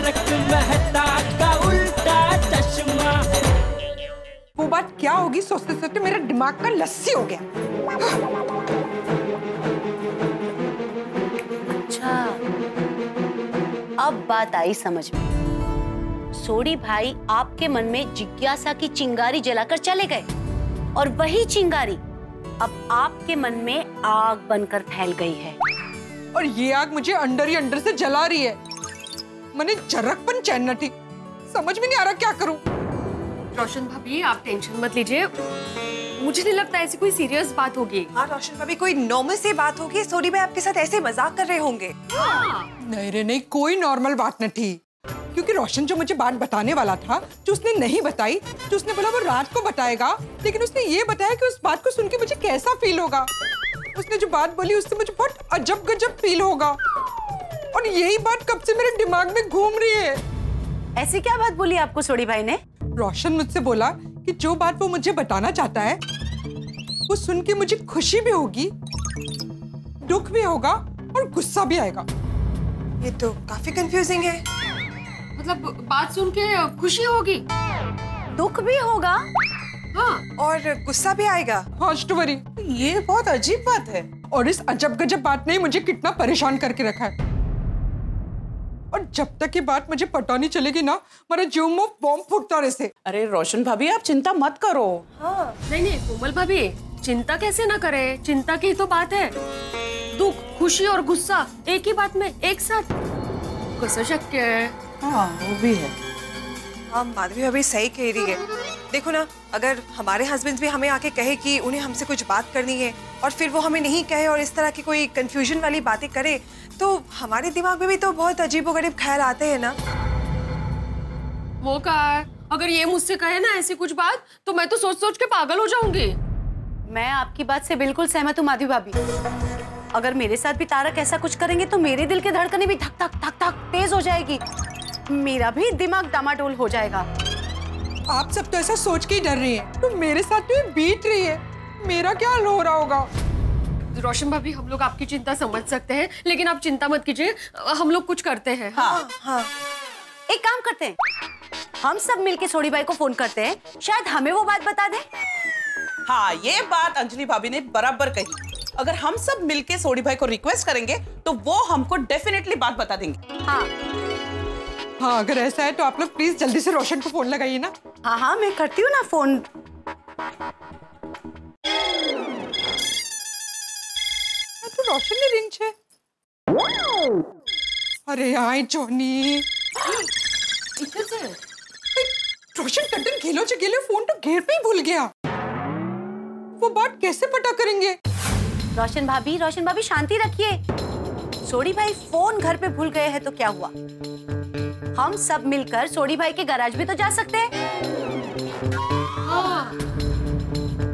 तारक मेहता का उल्टा चश्मा। वो बात क्या होगी सोचते सोचते मेरा दिमाग का लस्सी हो गया। अच्छा, अब बात आई समझ में। सोडी भाई आपके मन में जिज्ञासा की चिंगारी जलाकर चले गए और वही चिंगारी अब आपके मन में आग बनकर फैल गई है। और ये आग मुझे अंदर ही अंदर से जला रही है। मैंने जरकपन चैन न थी, समझ में नहीं आ रहा क्या करूं। रोशन भाभी आप टेंशन मत लीजिए, मुझे नहीं लगता ऐसी कोई सीरियस बात होगी। हाँ रोशन भाभी, कोई नॉर्मल सी बात होगी। सोडी भाई आपके साथ ऐसे मजाक कर रहे होंगे। नहीं रे नहीं, कोई नॉर्मल बात न थी। क्योंकि रोशन जो मुझे बात बताने वाला था, जो उसने नहीं बताई, जो उसने बोला वो रात को बताएगा, लेकिन उसने ये बताया कि उस बात को सुन के मुझे कैसा फील होगा। उसने जो बात बोली उससे मुझे बहुत अजब गजब फील होगा। और यही बात कब से मेरे दिमाग में घूम रही है। ऐसी क्या बात बोली आपको सोडी भाई ने? रोशन मुझसे बोला कि जो बात वो मुझे बताना चाहता है वो सुन के मुझे खुशी भी होगी, दुख भी होगा और गुस्सा भी आएगा। ये तो काफी कंफ्यूजिंग है। मतलब बात सुन के खुशी होगी, दुख भी होगा, हाँ, और गुस्सा भी आएगा। हाँ स्टोरी, ये बहुत अजीब बात है। और इस अजब गजब बात ने मुझे कितना परेशान करके रखा है। और जब तक ये बात मुझे पता नहीं चलेगी ना, मेरा जीव में बॉम्ब फूटता रहे। अरे रोशन भाभी आप चिंता मत करो। हाँ। नहीं कोमल भाभी चिंता कैसे ना करे, चिंता की तो बात है। दुख, खुशी और गुस्सा एक ही बात में एक साथ कैसे शक्य है? हाँ वो भी है। हाँ माधवी भाभी सही कह रही है। देखो ना, अगर हमारे हस्बैंड भी हमें आके कहे कि उन्हें हमसे कुछ बात करनी है और फिर वो हमें नहीं कहे और इस तरह की कोई कंफ्यूजन वाली बातें करे, तो हमारे दिमाग में भी तो बहुत अजीबोगरीब ख्याल आते हैं ना। वो कहा है, अगर ये मुझसे कहे ना ऐसी कुछ बात, तो मैं तो सोच सोच के पागल हो जाऊंगी। मैं आपकी बात से बिल्कुल सहमत हूँ माधवी भाभी। अगर मेरे साथ भी तारक ऐसा कुछ करेंगे तो मेरे दिल के धड़कनें भी धक धक धक धक तेज हो जाएगी, मेरा भी दिमाग डामाडोल हो जाएगा। आप सब तो ऐसा सोच के ही डर रही हैं, तो मेरे साथ तो ये बीत रही है, मेरा क्या हाल हो रहा होगा। रोशन भाभी हम लोग आपकी चिंता समझ सकते हैं, लेकिन आप चिंता मत कीजिए, हम लोग कुछ करते हैं। हाँ हाँ एक काम करते हैं, हम सब मिलके सोडी भाई को फोन करते हैं, शायद हमें वो बात बता दे। हाँ ये बात अंजलि भाभी ने बराबर कही। अगर हम सब मिलके सोडी भाई को रिक्वेस्ट करेंगे तो वो हमको डेफिनेटली बात बता देंगे। हाँ हाँ अगर ऐसा है तो आप लोग प्लीज जल्दी से रोशन को फोन लगाइए ना। हाँ हाँ मैं करती हूँ ना फोन। तो रोशन ने रिंग छे। अरे आए जोनी, रोशन कटन खेलो चे गेले, फोन तो घेर पे ही भूल गया। वो बात कैसे पता करेंगे? रोशन भाभी शांति रखिए। सोडी भाई फोन घर पे भूल गए हैं तो क्या हुआ, हम सब मिलकर सोडी भाई के गैराज भी तो जा सकते हैं। हाँ।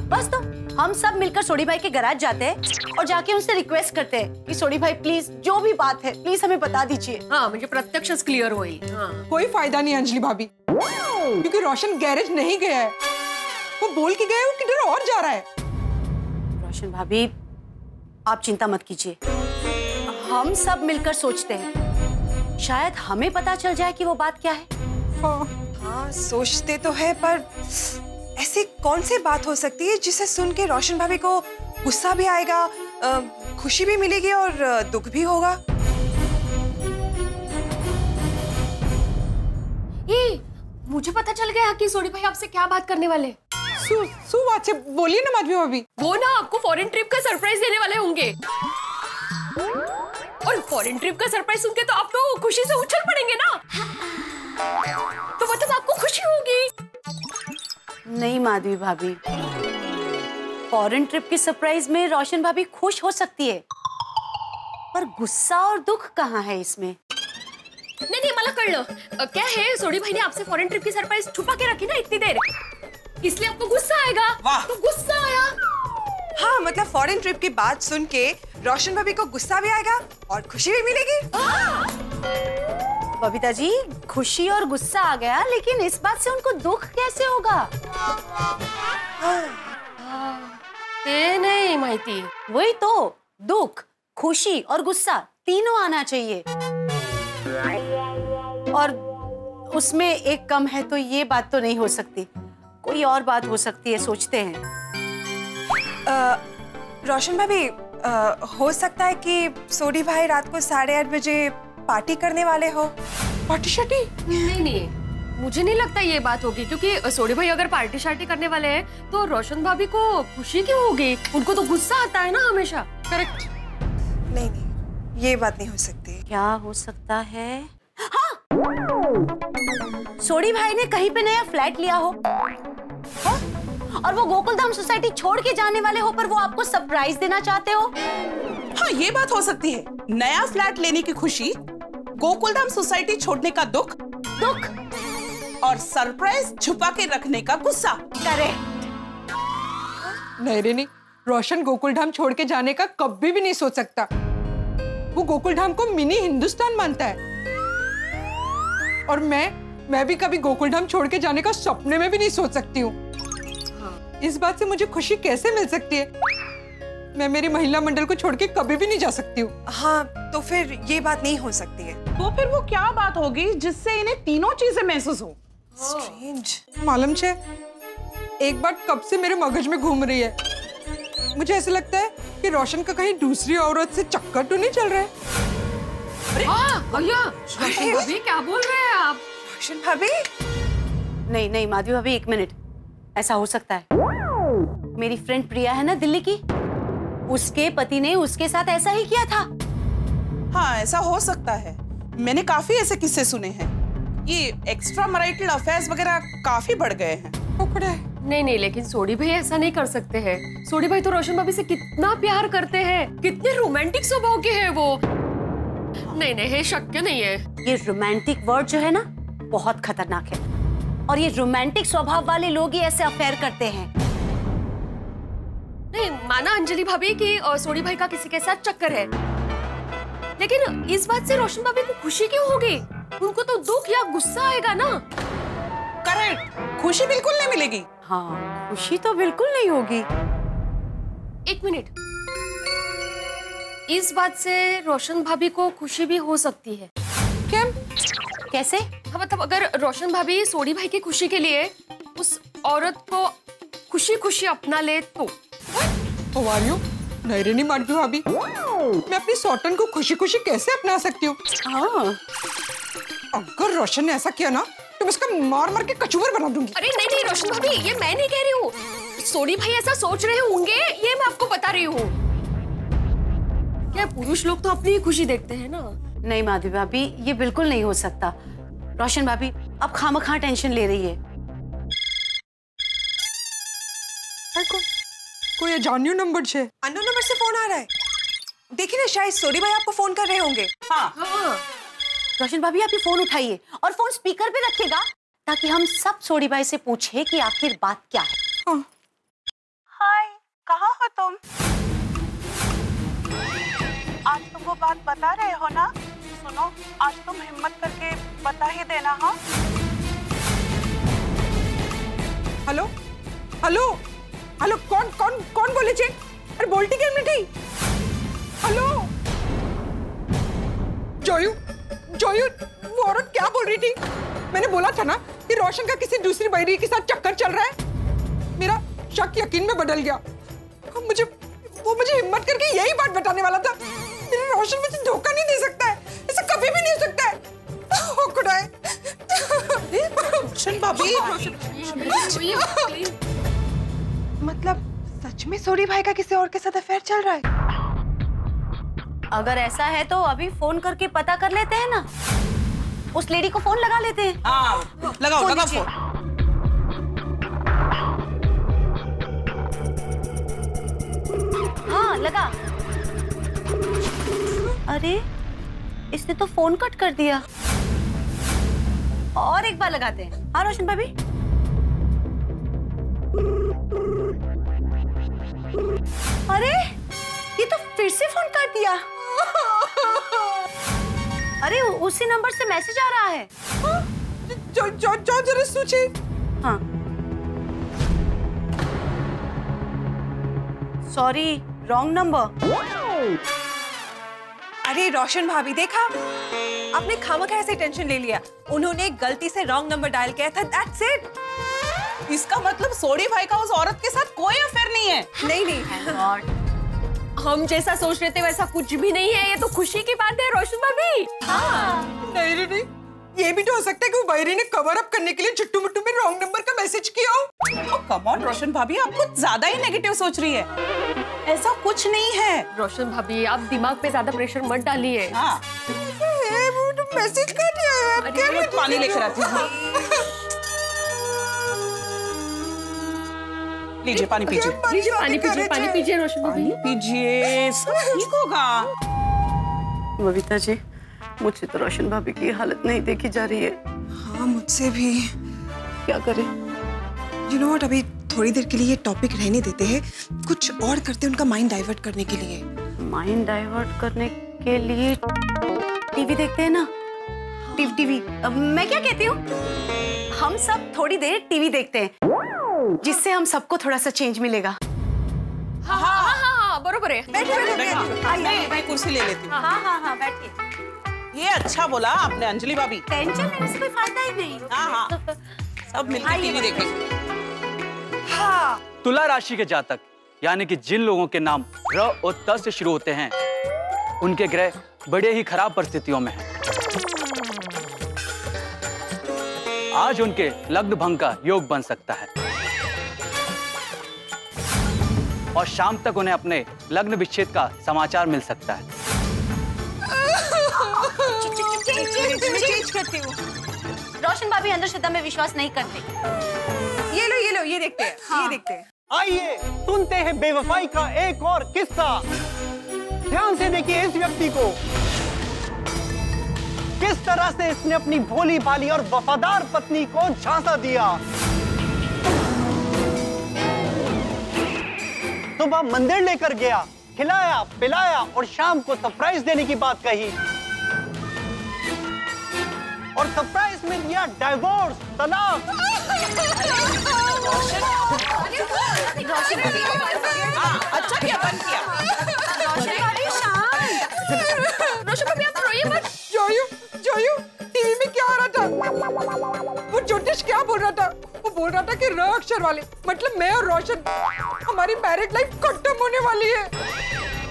बस तो हम सब मिलकर सोडी भाई के गैराज जाते हैं और जाके उनसे रिक्वेस्ट करते हैं कि सोडी भाई प्लीज जो भी बात है प्लीज हमें बता दीजिए। हाँ मुझे प्रत्यक्ष क्लियर हुई। हाँ। कोई फायदा नहीं अंजलि भाभी, क्योंकि रोशन गैरेज नहीं गया है। वो बोल के गया, वो किधर और जा रहा है। रोशन भाभी आप चिंता मत कीजिए, हम सब मिलकर सोचते हैं, शायद हमें पता चल जाए कि वो बात क्या है। हाँ सोचते तो है, पर ऐसी कौन सी बात हो सकती है जिसे सुन के रोशन भाभी को गुस्सा भी आएगा, खुशी भी मिलेगी और दुख भी होगा। ये मुझे पता चल गया कि सोडी भाई आपसे क्या बात करने वाले। सु बात से बोलिए ना माधवी भाभी। वो ना आपको फॉरेन ट्रिप का सरप्राइज देने वाले होंगे, और फॉरेन ट्रिप का सरप्राइज सुन के तो आप तो खुशी से उछल पड़ेंगे ना, तो मतलब आपको खुशी होगी। नहीं माधवी भाभी, फॉरेन ट्रिप की सरप्राइज में रोशन भाभी खुश हो सकती है, पर गुस्सा और दुख कहाँ है इसमें? नहीं मला कर लो, क्या है सोडी भाई ने आपसे फॉरेन ट्रिप की सरप्राइज छुपा के रखी ना इतनी देर, इसलिए आपको गुस्सा आएगा। वाह। तो गुस्सा आया। हाँ मतलब फॉरेन ट्रिप की बात सुन के रोशन भाभी को गुस्सा भी आएगा और खुशी भी मिलेगी। बबीता जी खुशी और गुस्सा आ गया, लेकिन इस बात से उनको दुख कैसे होगा? नहीं माहिती। वही तो, दुख, खुशी और गुस्सा तीनों आना चाहिए। और उसमें एक कम है तो ये बात तो नहीं हो सकती, कोई और बात हो सकती है, सोचते हैं। रोशन भाभी, हो सकता है कि सोडी भाई रात को 8:30 बजे पार्टी करने वाले हो। पार्टी शार्टी? नहीं, मुझे नहीं लगता ये बात होगी, क्योंकि सोडी भाई अगर पार्टी शार्टी करने वाले हैं तो रोशन भाभी को खुशी क्यों होगी? उनको तो गुस्सा आता है ना हमेशा। करेक्ट। नहीं, ये बात नहीं हो सकती। क्या हो सकता है? हाँ, सोडी भाई ने कहीं पे नया फ्लैट लिया हो, हाँ? और वो गोकुलधाम सोसाइटी छोड़ के जाने वाले हो, पर वो आपको सरप्राइज देना चाहते हो। हाँ, ये बात हो सकती है। नया फ्लैट लेने की खुशी, गोकुलधाम सोसाइटी छोड़ने का दुख और सरप्राइज छुपा के रखने का गुस्सा। करेक्ट। नहीं, रोशन गोकुलधाम छोड़ के जाने का कभी भी नहीं सोच सकता। वो गोकुलधाम को मिनी हिंदुस्तान मानता है, और मैं भी कभी गोकुलधाम छोड़ के जाने का सपने में भी नहीं सोच सकती हूँ। इस बात से मुझे खुशी कैसे मिल सकती है? मैं मेरी महिला मंडल को छोड़ के कभी भी नहीं जा सकती हूँ। हाँ, तो फिर ये बात नहीं हो सकती है। तो फिर वो क्या बात होगी जिससे इन्हें तीनों चीजें महसूस हो? स्ट्रेंज। मालूम है, एक बात कब से मेरे मगज में घूम रही है। मुझे ऐसा लगता है कि रोशन का कहीं दूसरी औरत से चक्कर तो नहीं चल रहा है। हाँ भैया, रोशन भाभी क्या बोल रहे हैं आप? रोशन भाभी? नहीं माधवी भाभी, एक मिनट। ऐसा हो सकता है, मेरी फ्रेंड प्रिया है ना दिल्ली की, उसके पति ने उसके साथ ऐसा ही किया था। हाँ, ऐसा हो सकता है। मैंने काफी ऐसे किस्से सुने हैं। ये एक्स्ट्रा मैरिटल अफेयर्स वगैरह काफी बढ़ गए हैं। नहीं, लेकिन सोडी भाई ऐसा नहीं कर सकते हैं। सोडी भाई तो रोशन भाभी से कितना प्यार करते हैं, कितने रोमांटिक स्वभाव के हैं वो। नहीं, ये शक्य नहीं है। ये रोमांटिक वर्ड जो है ना, बहुत खतरनाक है, और ये रोमांटिक स्वभाव वाले लोग ही ऐसे अफेयर करते हैं। नहीं, माना अंजलि भाभी की सोडी भाई का किसी के साथ चक्कर है, लेकिन इस बात से रोशन भाभी को खुशी क्यों होगी? उनको तो दुख या गुस्सा आएगा ना। करेक्ट, खुशी बिल्कुल नहीं मिलेगी। हाँ, खुशी तो बिल्कुल नहीं होगी। एक मिनट, इस बात से रोशन भाभी को खुशी भी हो सकती है। क्या? कैसे? हाँ, मतलब अगर रोशन भाभी सोडी भाई की खुशी के लिए उस औरत को खुशी अपना ले तो। नहीं माधवी भाभी, मैं अपनी सौतन को खुशी कैसे अपना सकती हूँ? हाँ, अगर रोशन ने ऐसा किया ना तो मैं उसका मार के कचूमर बना दूंगी। अरे नहीं रोशन भाभी, ये मैं नहीं कह रही हूँ। सोडी भाई ऐसा सोच रहे होंगे, ये मैं आपको बता रही हूँ। क्या पुरुष लोग तो अपनी ही खुशी देखते हैं ना। नहीं माधवी भाभी, ये बिल्कुल नहीं हो सकता। रोशन भाभी अब खामखा टेंशन ले रही है। कोई अजान्यू नंबर से, अननोन नंबर से फोन आ रहा है। देखिए ना, शायद सोडी भाई आपको फोन कर रहे होंगे। हाँ। रोशन भाभी, आप ये फोन उठाइए और फोन स्पीकर पे रखिएगा, ताकि हम सब सोडी भाई से पूछे कि आखिर बात क्या है। हाँ। हाय, कहाँ हो तुम? आज तुम वो बात बता रहे हो ना? सुनो, आज तुम हिम्मत करके बता ही देना। हाँ, हेलो, कौन बोले छे? अरे बोलती क्या मिठी? हेलो, जोयू, वो औरत क्या बोल रही थी? मैंने बोला था ना कि रोशन का किसी दूसरी बहरी के साथ चक्कर चल रहा है। मेरा शक यकीन में बदल गया। वो मुझे हिम्मत करके यही बात बताने वाला था। मेरे रोशन मुझे धोखा नहीं दे सकता है, ऐसा कभी भी नहीं हो सकता है। ओ खुदाए। रोशन भाभी, मतलब सच में सोडी भाई का किसी और के साथ अफेयर चल रहा है? अगर ऐसा है तो अभी फोन करके पता कर लेते हैं ना। उस लेडी को फोन लगा लेते हैं। हाँ, लगाओ फोन। हाँ, लगा। अरे, इसने तो फोन कट कर दिया। और एक बार लगाते हैं। हाँ रोशन भाभी। अरे, ये तो फिर से फोन कर दिया। अरे, उसी नंबर से मैसेज आ रहा है। जो जरा सोचे। हाँ, सॉरी, रॉन्ग नंबर। अरे रोशन भाभी, देखा आपने खामखा ऐसे टेंशन ले लिया। उन्होंने गलती से रॉन्ग नंबर डायल किया था, दैट्स इट। इसका मतलब सोडी भाई का उस औरत के साथ कोई अफेयर नहीं है। नहीं। हम जैसा सोच रहे थे वैसा कुछ भी नहीं है। ये तो खुशी की बात है रोशन भाभी। नहीं, ये भी तो हो सकता है कि वो बहरी ने कवर अप करने के लिए चुट्टू मुट्टू में रॉन्ग नंबर का मैसेज किया हो। कम ऑन रोशन भाभी, आप कुछ ज्यादा ही नेगेटिव सोच रही है। ऐसा कुछ नहीं है। रोशन भाभी, आप दिमाग पे ज्यादा प्रेशर मत डालिए। हाँ, वो तो मैसेज कर दिया है। अरे, क्या मैं पानी लेकर आती हूँ। लीजिए पानी पीजिए। लीजिए पानी पीजिए रोशन भाभी। पीजिए, सब ठीक होगा। बबीता जी, मुझसे तो रोशन भाभी की हालत नहीं देखी जा रही है। हाँ, मुझसे भी। क्या करें? यू नो व्हाट, अभी थोड़ी देर के लिए ये टॉपिक रहने देते हैं, कुछ और करते हैं उनका माइंड डाइवर्ट करने के लिए। माइंड डाइवर्ट करने के लिए टीवी देखते हैं ना। टीवी। अब मैं क्या कहती हूँ, हम सब थोड़ी देर टीवी देखते हैं, जिससे हम सबको थोड़ा सा चेंज मिलेगा। हाँ, बरोबर है। मैं कुर्सी ले लेती हूँ। हाँ, बैठिए। ये अच्छा बोला आपने अंजलि भाभी। टेंशन लेने से कोई फायदा ही नहीं। हाँ, सब मिलकर टीवी देखेंगे। तुला राशि के जातक, यानी कि जिन लोगों के नाम र और त से शुरू होते हैं, उनके ग्रह बड़े ही खराब परिस्थितियों में हैं। आज उनके लग्न भंग का योग बन सकता है और शाम तक उन्हें अपने लग्न विच्छेद का समाचार मिल सकता है। मैं चेंज करती हूँ। रोशन भाभी अंधश्रद्धा में विश्वास नहीं करते। ये लो, ये देखते हैं। हाँ। ये देखते हैं। आइए सुनते हैं बेवफाई का एक और किस्सा। ध्यान से देखिए इस व्यक्ति को, किस तरह से इसने अपनी भोली भाली और वफादार पत्नी को झांसा दिया। सुबह मंदिर लेकर गया, खिलाया पिलाया और शाम को सरप्राइज देने की बात कही और सरप्राइज में दिया डाइवोर्स, तलाक। अच्छा किया, बंद किया। रोशन भाभी, आप रोइए मत। जोयू, टीवी में क्या हो रहा था? वो ज्योतिष क्या बोल रहा था? वो बोल रहा था कि र अक्षर वाले, मतलब मैं और रोशन, हमारी मैरिड लाइफ खत्म होने वाली है।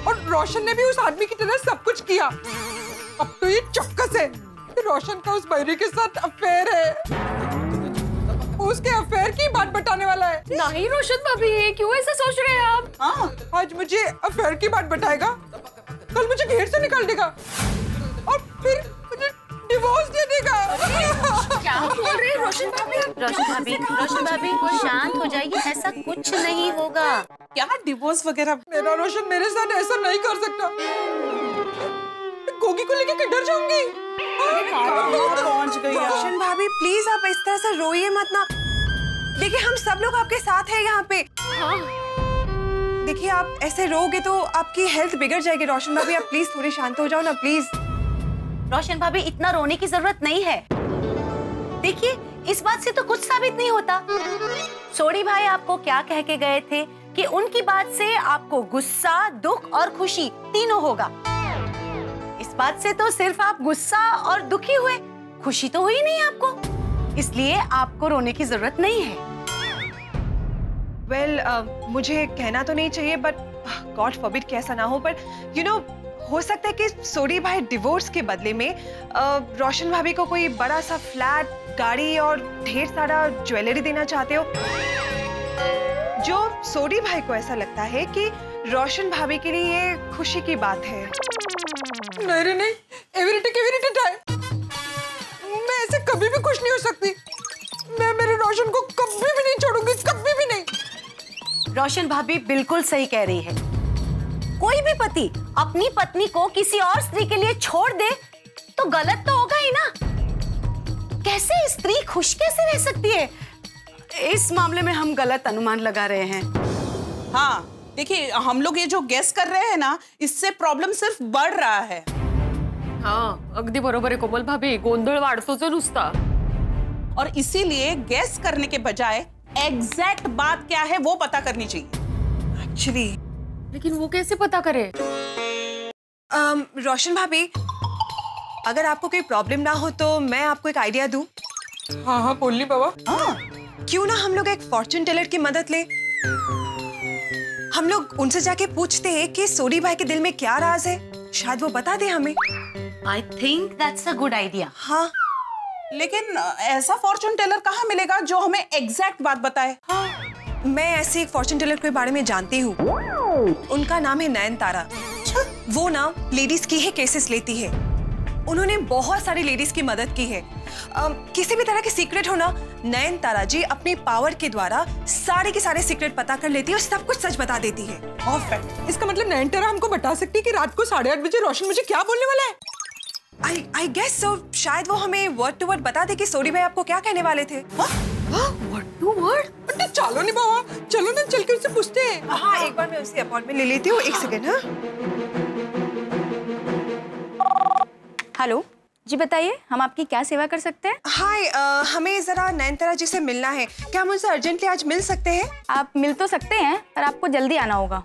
और रोशन ने भी उस आदमी की तरह सब कुछ किया। अब तो ये चौकस है कि रोशन का उस बहरी के साथ अफेयर है। उसके अफेयर की बात बताने वाला है। नहीं रोशन भाभी, क्यों ऐसा सोच रहे हैं आप? हाँ, आज मुझे अफेयर की बात बताएगा, कल मुझे घेर से निकाल देगा और फिर मुझे डिवोर्स दे देगा। क्या बोल रहे हैं रोशन भाभी? रोशन भाभी शांत हो जाइए, ऐसा कुछ नहीं होगा। क्या डिवोर्स वगैरह? मेरा रोशन मेरे साथ ऐसा नहीं कर सकता। गोगी को लेके किधर जाऊंगी? पहुंच गई। रोशन भाभी, प्लीज आप इस तरह से रोइए मत ना। देखिए, हम सब लोग आपके साथ हैं यहाँ पे। देखिए, आप ऐसे रोगे तो आपकी हेल्थ बिगड़ जाएगी। रोशन भाभी, आप प्लीज थोड़ी शांत हो जाओ ना, प्लीज। रोशन भाभी, इतना रोने की जरूरत नहीं है। देखिए, इस बात से तो कुछ साबित नहीं होता। सोडी भाई आपको क्या कह के गए थे कि उनकी बात से आपको गुस्सा, दुख और खुशी तीनों होगा। इस बात से तो सिर्फ आप गुस्सा और दुखी हुए, खुशी तो हुई नहीं आपको, इसलिए आपको रोने की जरूरत नहीं है। वेल, मुझे कहना तो नहीं चाहिए, बट गॉड फॉरबिड कि ऐसा ना हो, पर यू नो, हो सकता है कि सोडी भाई डिवोर्स के बदले में रोशन भाभी को कोई बड़ा सा फ्लैट, गाड़ी और ढेर सारा ज्वेलरी देना चाहते हो, जो सोडी भाई को ऐसा लगता है कि रोशन भाभी के लिए ये खुशी की बात है। नहीं, एवरीडे टाइम। मैं ऐसे कभी भी खुश नहीं हो सकती। मैं मेरे रोशन को कभी भी नहीं छोड़ूंगी, कभी भी नहीं। रोशन भाभी बिल्कुल सही कह रही है। कोई भी पति अपनी पत्नी को किसी और स्त्री के लिए छोड़ दे तो गलत तो होगा ही ना। कैसे स्त्री खुश कैसे रह सकती है? इस मामले में हम गलत अनुमान लगा रहे हैं। हाँ, देखिए, हम लोग ये जो गेस कर रहे हैं ना, इससे प्रॉब्लम सिर्फ बढ़ रहा है। हाँ, अगदी बरोबर आहे कोमल भाभी, गोंधळ वाढतोच नुसता। और इसीलिए गेस करने के बजाय एग्जैक्ट बात क्या है वो पता करनी चाहिए। एक्चुअली, लेकिन वो कैसे पता करे? रोशन भाभी, अगर आपको कोई प्रॉब्लम ना हो तो मैं आपको एक आइडिया दूं। हाँ हाँ बोल ली बाबा। क्यों ना हम लोग एक फॉर्च्यून टेलर की मदद ले। हम लोग उनसे जाके पूछते हैं कि सोडी भाई के दिल में क्या राज है, शायद वो बता दे हमें। I think that's a good idea. हाँ, लेकिन ऐसा फॉर्चून टेलर कहाँ मिलेगा जो हमें एग्जैक्ट बात बताए? मैं ऐसे एक फॉर्च्यून टेलर के बारे में जानती हूँ। उनका नाम है नयन तारा। वो ना लेडीज की ही केसेस लेती है। उन्होंने बहुत सारी लेडीज की मदद की है। किसी भी तरह के सीक्रेट हो ना, नयन तारा जी अपनी पावर के द्वारा सारे के सारे सीक्रेट पता कर लेती है और सब कुछ सच बता देती है। परफेक्ट। इसका मतलब नयन तारा हमको बता सकती है कि रात को 8:30 बजे रोशन मुझे क्या बोलने वाला है। I guess so. शायद वो हमें वर्ड टू वर्ड बता दे कि सोडी भाई आपको क्या कहने वाले थे। Word to word? चलो नहीं बाबा, चलो ना चल के उससे पूछते हैं। हाँ, एक बार मैं उससे अपॉइंटमेंट ले लेती हूँ। एक सेकेंड। हाँ, हेलो जी, बताइए हम आपकी क्या सेवा कर सकते हैं? हाय, हमें जरा नयन तारा जी से मिलना है। क्या हम उनसे अर्जेंटली आज मिल सकते हैं? आप मिल तो सकते हैं पर आपको जल्दी आना होगा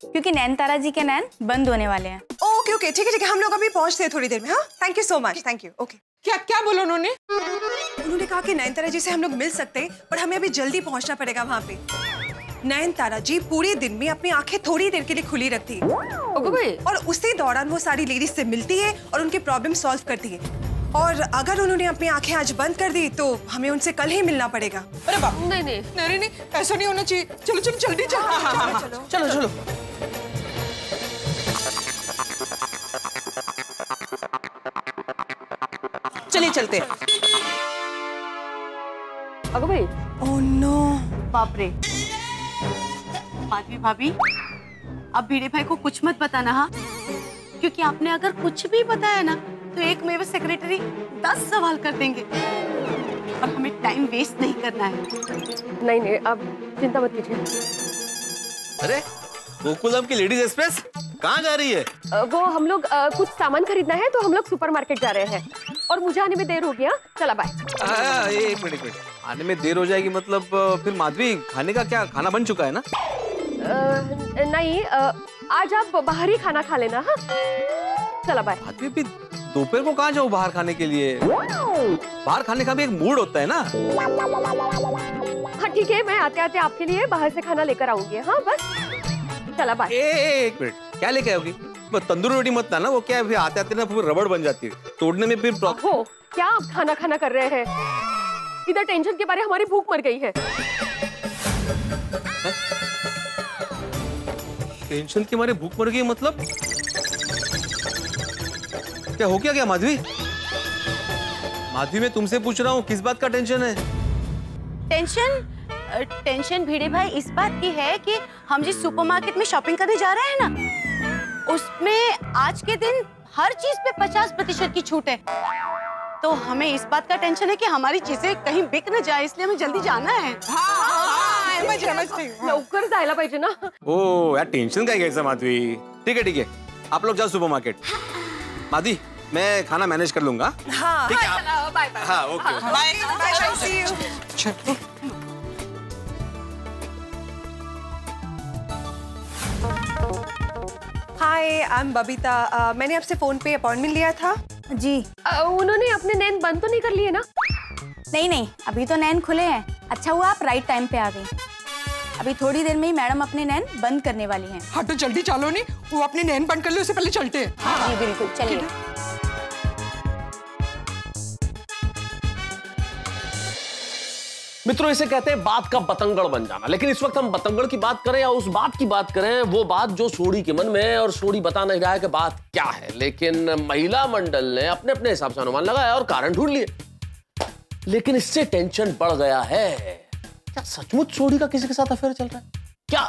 क्योंकि नयन तारा जी के नैन बंद होने वाले हैं। ओके ओके, ठीक है, हम लोग अभी पहुंचते हैं थोड़ी देर में। हाँ, thank you so much. Thank you. Okay. क्या क्या बोला उन्होंने? उन्होंने कहा कि नयन तारा जी से हम लोग मिल सकते हैं पर हमें अभी जल्दी पहुंचना पड़ेगा वहाँ पे। नयन तारा जी पूरे दिन में अपनी आंखें थोड़ी देर के लिए खुली रखती है और उसी दौरान वो सारी लेडीज से मिलती है और उनके प्रॉब्लम सॉल्व करती है। और अगर उन्होंने अपनी आंखें आज बंद कर दी तो हमें उनसे कल ही मिलना पड़ेगा। अरे बाप, नहीं नहीं नहीं नहीं, ऐसा नहीं होना चाहिए। चलो चलो जल्दी चलो। चलो चलो। चलिए चलते। अगो भाई, ओह नो। बाप रे। माधवी भाभी, अब भिड़े भाई को कुछ मत बताना। हाँ, क्योंकि आपने अगर कुछ भी बताया ना तो एक मेरे सेक्रेटरी 10 सवाल कर देंगे और हमें टाइम वेस्ट नहीं करना है। नहीं नहीं, अब चिंता मत कीजिए। अरे गोकुलम की लेडीज एक्सप्रेस कहाँ जा रही है? वो हम लोग कुछ सामान खरीदना है तो हम लोग सुपरमार्केट जा रहे हैं और मुझे आने में देर हो गया। चला बाय। एक मिनट, आने में देर हो जाएगी मतलब फिर माधवी खाने का क्या, खाना बन चुका है ना? नहीं, आज आप बाहर ही खाना खा लेना। हाँ, चला बाय। माधवी भी दोपहर को कहाँ जाऊँ बाहर खाने के लिए? बाहर खाने का भी एक मूड होता है ना। हाँ ठीक है, मैं आते आते आपके लिए बाहर से खाना लेकर आऊंगी। हाँ बस, चला बाय। एक मिनट, क्या लेके आओगी? तंदूरी रोटी मत लाना, वो क्या है फिर आते आते ना फिर रबड़ बन जाती है, तोड़ने में फिर हो। क्या आप खाना खाना कर रहे हैं? इधर टेंशन के बारे हमारी भूख मर गई है। टेंशन के मारे भूख मर गई मतलब? क्या हो क्या माधवी? माधवी मैं तुमसे पूछ रहा हूँ, किस बात का टेंशन है? टेंशन भिड़े भाई इस बात की है कि हम जिस सुपरमार्केट में शॉपिंग करने जा रहे हैं ना, उसमें आज के दिन हर चीज पे 50% की छूट है। तो हमें इस बात का टेंशन है कि हमारी चीजें कहीं बिक न जाए, इसलिए हमें जल्दी जाना है। लवकर जायला पाहिजे ना। ओ यार, टेंशन काय घ्यायचं माधवी? ठीक है, आप लोग जाओ सुपरमार्केट। माधवी मैं खाना मैनेज कर लूंगा। हाँ, ठीक है, बाय बाय। हाँ okay bye bye, see you. Hi, I am Babita. मैंने आपसे फोन पे अपॉइंटमेंट लिया था। जी। उन्होंने अपने नैन बंद तो नहीं कर लिए ना? नहीं, अभी तो नैन खुले हैं। अच्छा हुआ आप राइट टाइम पे आ गई। अभी थोड़ी देर में ही मैडम अपने नैन बंद करने वाली हैं। हाँ तो जल्दी चलो, नहीं वो अपने नैन बंद कर ले, उससे पहले चलते हैं। जी बिल्कुल, चलिए। मित्रों, इसे कहते हैं बात का बतंगड़ बन जाना। लेकिन इस वक्त हम बतंगड़ की बात करें या उस बात की बात करें, वो बात जो सोडी के मन में है और सोडी बता नहीं रहा है कि बात क्या है। लेकिन महिला मंडल ने अपने अपने हिसाब से अनुमान लगाया और कारण ढूंढ लिए। लेकिन इससे टेंशन बढ़ गया है। क्या सचमुच सोडी का किसी के साथ अफेयर चल रहा है? क्या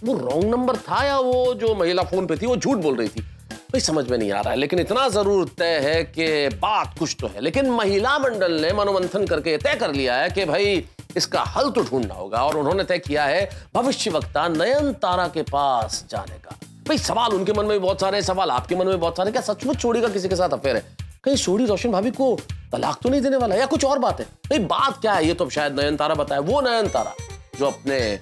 वो रॉन्ग नंबर था या वो जो महिला फोन पे थी वो झूठ बोल रही थी? भाई समझ में नहीं आ रहा है। लेकिन इतना जरूर तय है कि बात कुछ तो है। लेकिन महिला मंडल ने मनोमंथन करके तय कर लिया है कि भाई इसका हल तो ढूंढना होगा। और उन्होंने तय किया है भविष्यवक्ता नयन तारा के पास जाने का। भाई सवाल उनके मन में भी बहुत सारे, सवाल आपके मन में बहुत सारे। क्या सचमुच सोडी का किसी के साथ अफेयर है? कहीं सोडी रोशन भाभी को तलाक तो नहीं देने वाला है या कुछ और बात है? भाई बात क्या है ये तो शायद नयन तारा बताए। वो नयन तारा जो अपने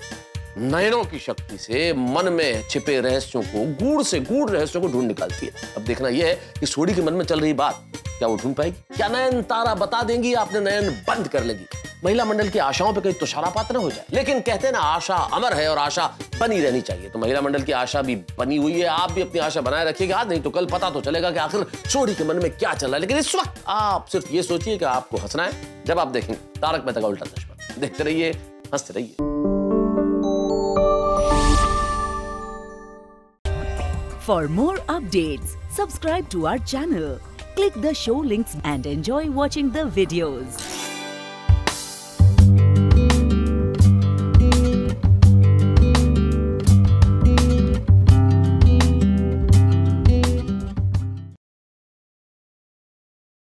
नयनों की शक्ति से मन में छिपे रहस्यों को, गूढ़ से गूढ़ रहस्यों को ढूंढ निकालती है। अब देखना यह है कि सोडी के मन में चल रही बात क्या वो ढूंढ पाएगी? क्या नयन तारा बता देंगी या अपने नयन बंद कर लेगी? महिला मंडल की आशाओं पे कहीं तुषारापात न हो जाए। लेकिन कहते हैं ना, आशा अमर है और आशा बनी रहनी चाहिए। तो महिला मंडल की आशा भी बनी हुई है। आप भी अपनी आशा बनाए रखिएगा, नहीं तो कल पता तो चलेगा कि आखिर सोडी के मन में क्या चल रहा है। लेकिन इस वक्त आप सिर्फ ये सोचिए कि आपको हंसना है जब आप देखेंगे तारक मेहता का उल्टा चश्मा। देखते रहिए, हंसते रहिए। For more updates, subscribe to our channel, click the show links and enjoy watching the videos.